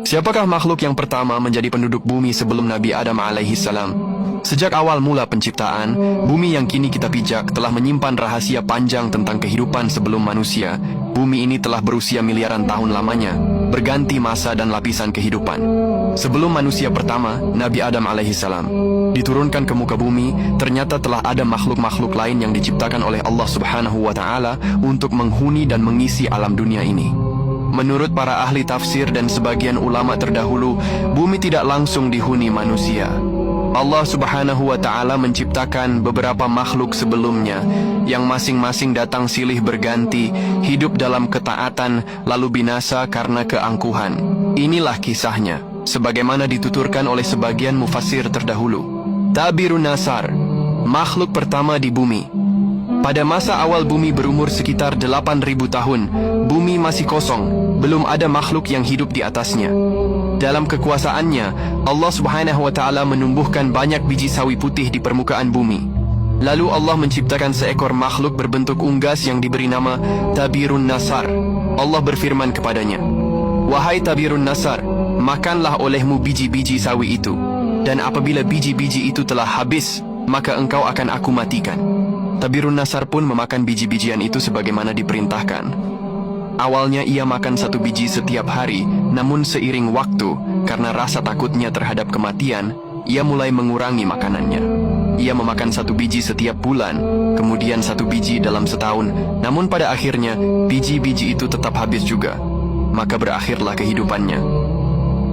Siapakah makhluk yang pertama menjadi penduduk bumi sebelum Nabi Adam alaihissalam? Sejak awal mula penciptaan, bumi yang kini kita pijak telah menyimpan rahasia panjang tentang kehidupan sebelum manusia. Bumi ini telah berusia miliaran tahun lamanya, berganti masa dan lapisan kehidupan. Sebelum manusia pertama, Nabi Adam alaihissalam, diturunkan ke muka bumi, ternyata telah ada makhluk-makhluk lain yang diciptakan oleh Allah Subhanahu wa Ta'ala untuk menghuni dan mengisi alam dunia ini. Menurut para ahli tafsir dan sebagian ulama terdahulu, bumi tidak langsung dihuni manusia. Allah Subhanahu wa Ta'ala menciptakan beberapa makhluk sebelumnya yang masing-masing datang silih berganti, hidup dalam ketaatan, lalu binasa karena keangkuhan. Inilah kisahnya, sebagaimana dituturkan oleh sebagian mufassir terdahulu. Tabirun Nasar, makhluk pertama di bumi. Pada masa awal bumi berumur sekitar 8.000 tahun, bumi masih kosong, belum ada makhluk yang hidup di atasnya. Dalam kekuasaannya, Allah Subhanahu wa Ta'ala menumbuhkan banyak biji sawi putih di permukaan bumi. Lalu Allah menciptakan seekor makhluk berbentuk unggas yang diberi nama Tabirun Nasar. Allah berfirman kepadanya, "Wahai Tabirun Nasar, makanlah olehmu biji-biji sawi itu, dan apabila biji-biji itu telah habis, maka engkau akan aku matikan." Tabirun Nasar pun memakan biji-bijian itu sebagaimana diperintahkan. Awalnya ia makan 1 biji setiap hari, namun seiring waktu, karena rasa takutnya terhadap kematian, ia mulai mengurangi makanannya. Ia memakan 1 biji setiap bulan, kemudian 1 biji dalam setahun, namun pada akhirnya, biji-biji itu tetap habis juga. Maka berakhirlah kehidupannya.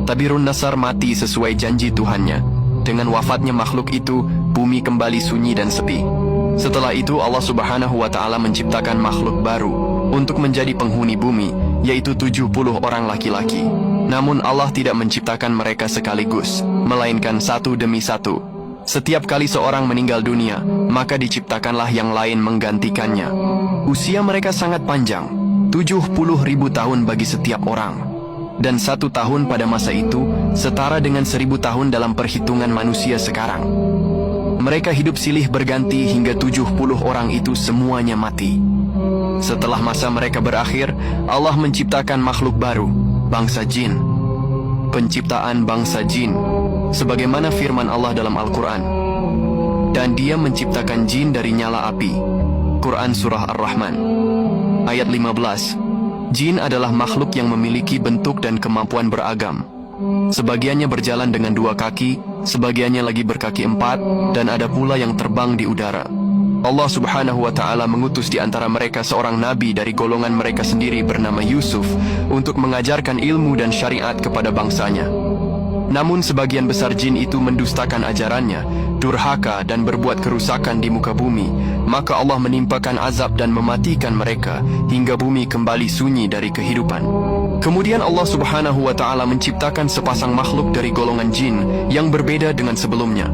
Tabirun Nasar mati sesuai janji Tuhannya. Dengan wafatnya makhluk itu, bumi kembali sunyi dan sepi. Setelah itu Allah Subhanahu wa Ta'ala menciptakan makhluk baru untuk menjadi penghuni bumi, yaitu 70 orang laki-laki. Namun Allah tidak menciptakan mereka sekaligus, melainkan satu demi satu. Setiap kali seorang meninggal dunia, maka diciptakanlah yang lain menggantikannya. Usia mereka sangat panjang, 70.000 tahun bagi setiap orang. Dan 1 tahun pada masa itu setara dengan 1000 tahun dalam perhitungan manusia sekarang. Mereka hidup silih berganti hingga 70 orang itu semuanya mati. Setelah masa mereka berakhir, Allah menciptakan makhluk baru, bangsa jin. Penciptaan bangsa jin, sebagaimana firman Allah dalam Al-Quran. Dan Dia menciptakan jin dari nyala api. Quran Surah Ar-Rahman ayat 15. Jin adalah makhluk yang memiliki bentuk dan kemampuan beragam. Sebagiannya berjalan dengan 2 kaki, sebagiannya lagi berkaki 4, dan ada pula yang terbang di udara. Allah Subhanahu wa Ta'ala mengutus di antara mereka seorang nabi dari golongan mereka sendiri bernama Yusuf untuk mengajarkan ilmu dan syariat kepada bangsanya. Namun sebagian besar jin itu mendustakan ajarannya, durhaka dan berbuat kerusakan di muka bumi. Maka Allah menimpakan azab dan mematikan mereka hingga bumi kembali sunyi dari kehidupan. Kemudian Allah Subhanahu wa Ta'ala menciptakan sepasang makhluk dari golongan jin yang berbeda dengan sebelumnya.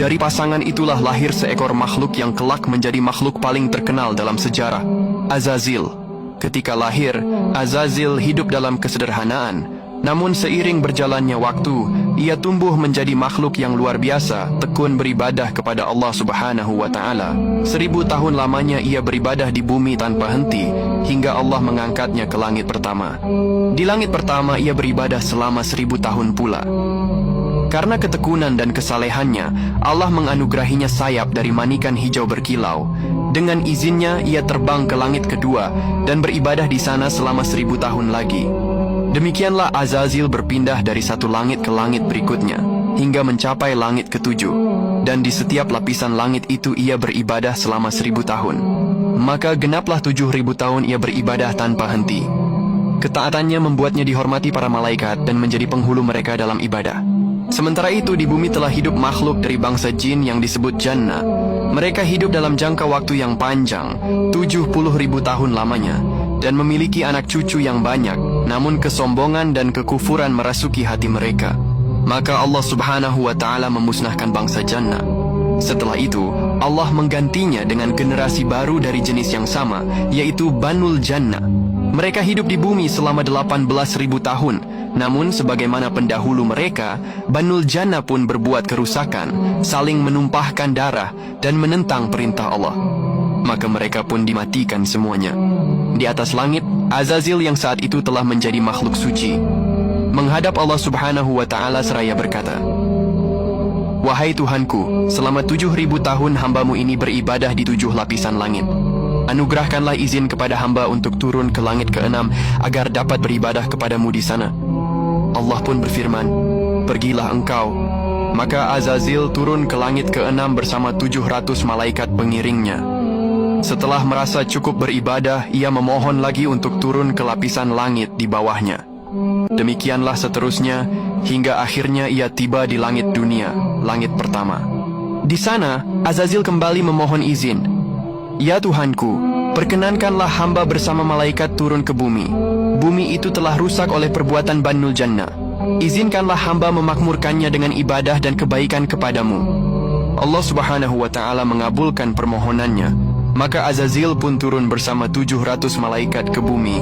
Dari pasangan itulah lahir seekor makhluk yang kelak menjadi makhluk paling terkenal dalam sejarah, Azazil. Ketika lahir, Azazil hidup dalam kesederhanaan. Namun seiring berjalannya waktu, ia tumbuh menjadi makhluk yang luar biasa, tekun beribadah kepada Allah Subhanahu wa Ta'ala. 1000 tahun lamanya ia beribadah di bumi tanpa henti, hingga Allah mengangkatnya ke langit pertama. Di langit pertama ia beribadah selama 1000 tahun pula. Karena ketekunan dan kesalehannya, Allah menganugerahinya sayap dari manikan hijau berkilau. Dengan izinnya ia terbang ke langit kedua dan beribadah di sana selama 1000 tahun lagi. Demikianlah Azazil berpindah dari satu langit ke langit berikutnya, hingga mencapai langit ke-7. Dan di setiap lapisan langit itu ia beribadah selama 1000 tahun. Maka genaplah 7000 tahun ia beribadah tanpa henti. Ketaatannya membuatnya dihormati para malaikat dan menjadi penghulu mereka dalam ibadah. Sementara itu di bumi telah hidup makhluk dari bangsa jin yang disebut Janna. Mereka hidup dalam jangka waktu yang panjang, 70.000 tahun lamanya, dan memiliki anak cucu yang banyak. Namun kesombongan dan kekufuran merasuki hati mereka. Maka Allah Subhanahu wa Ta'ala memusnahkan bangsa Janna. Setelah itu, Allah menggantinya dengan generasi baru dari jenis yang sama, yaitu Banul Janna. Mereka hidup di bumi selama 18.000 tahun. Namun sebagaimana pendahulu mereka, Banul Janna pun berbuat kerusakan, saling menumpahkan darah dan menentang perintah Allah. Maka mereka pun dimatikan semuanya. Di atas langit, Azazil yang saat itu telah menjadi makhluk suci, menghadap menghadap Allah Subhanahu wa Ta'ala seraya berkata, "Wahai Tuhanku, selama 7.000 tahun hamba-Mu ini beribadah di 7 lapisan langit. Anugerahkanlah izin kepada hamba untuk turun ke langit ke-6 agar dapat beribadah kepadamu di sana." Allah pun berfirman, "Pergilah engkau." Maka Azazil turun ke langit ke-6 bersama 700 malaikat pengiringnya. Setelah merasa cukup beribadah, ia memohon lagi untuk turun ke lapisan langit di bawahnya. Demikianlah seterusnya, hingga akhirnya ia tiba di langit dunia, langit pertama. Di sana, Azazil kembali memohon izin. "Ya Tuhanku, perkenankanlah hamba bersama malaikat turun ke bumi. Bumi itu telah rusak oleh perbuatan Banul Jannah. Izinkanlah hamba memakmurkannya dengan ibadah dan kebaikan kepadamu." Allah Subhanahu wa Ta'ala mengabulkan permohonannya. Maka Azazil pun turun bersama 700 malaikat ke bumi.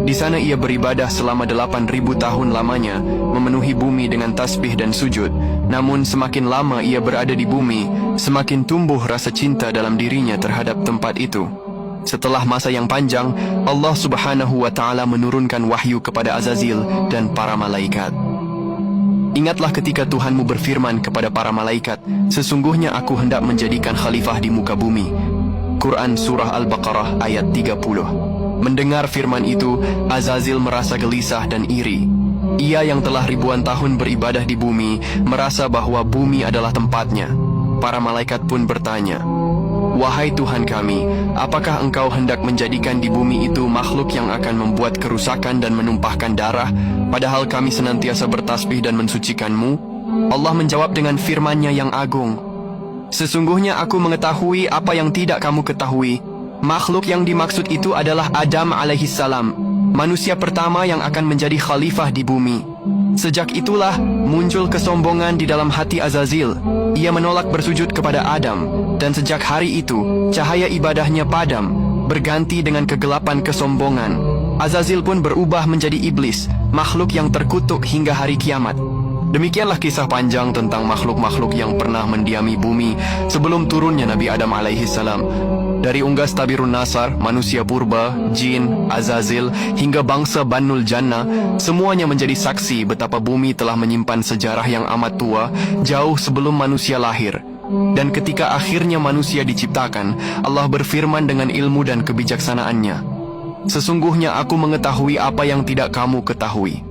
Di sana ia beribadah selama 8.000 tahun lamanya, memenuhi bumi dengan tasbih dan sujud. Namun semakin lama ia berada di bumi, semakin tumbuh rasa cinta dalam dirinya terhadap tempat itu. Setelah masa yang panjang, Allah Subhanahu wa Ta'ala menurunkan wahyu kepada Azazil dan para malaikat. "Ingatlah ketika Tuhanmu berfirman kepada para malaikat, 'Sesungguhnya aku hendak menjadikan khalifah di muka bumi.'" Quran Surah Al-Baqarah ayat 30. Mendengar firman itu, Azazil merasa gelisah dan iri. Ia yang telah ribuan tahun beribadah di bumi, merasa bahwa bumi adalah tempatnya. Para malaikat pun bertanya, "Wahai Tuhan kami, apakah engkau hendak menjadikan di bumi itu makhluk yang akan membuat kerusakan dan menumpahkan darah, padahal kami senantiasa bertasbih dan mensucikan-Mu?" Allah menjawab dengan firman-Nya yang agung, "Sesungguhnya aku mengetahui apa yang tidak kamu ketahui. Makhluk yang dimaksud itu adalah Adam alaihissalam, manusia pertama yang akan menjadi khalifah di bumi." Sejak itulah muncul kesombongan di dalam hati Azazil. Ia menolak bersujud kepada Adam, dan sejak hari itu cahaya ibadahnya padam, berganti dengan kegelapan kesombongan. Azazil pun berubah menjadi iblis, makhluk yang terkutuk hingga hari kiamat. Demikianlah kisah panjang tentang makhluk-makhluk yang pernah mendiami bumi sebelum turunnya Nabi Adam alaihissalam. Dari unggas Tabirun Nasar, manusia purba, jin, Azazil, hingga bangsa Banul Jannah, semuanya menjadi saksi betapa bumi telah menyimpan sejarah yang amat tua, jauh sebelum manusia lahir. Dan ketika akhirnya manusia diciptakan, Allah berfirman dengan ilmu dan kebijaksanaannya, "Sesungguhnya aku mengetahui apa yang tidak kamu ketahui."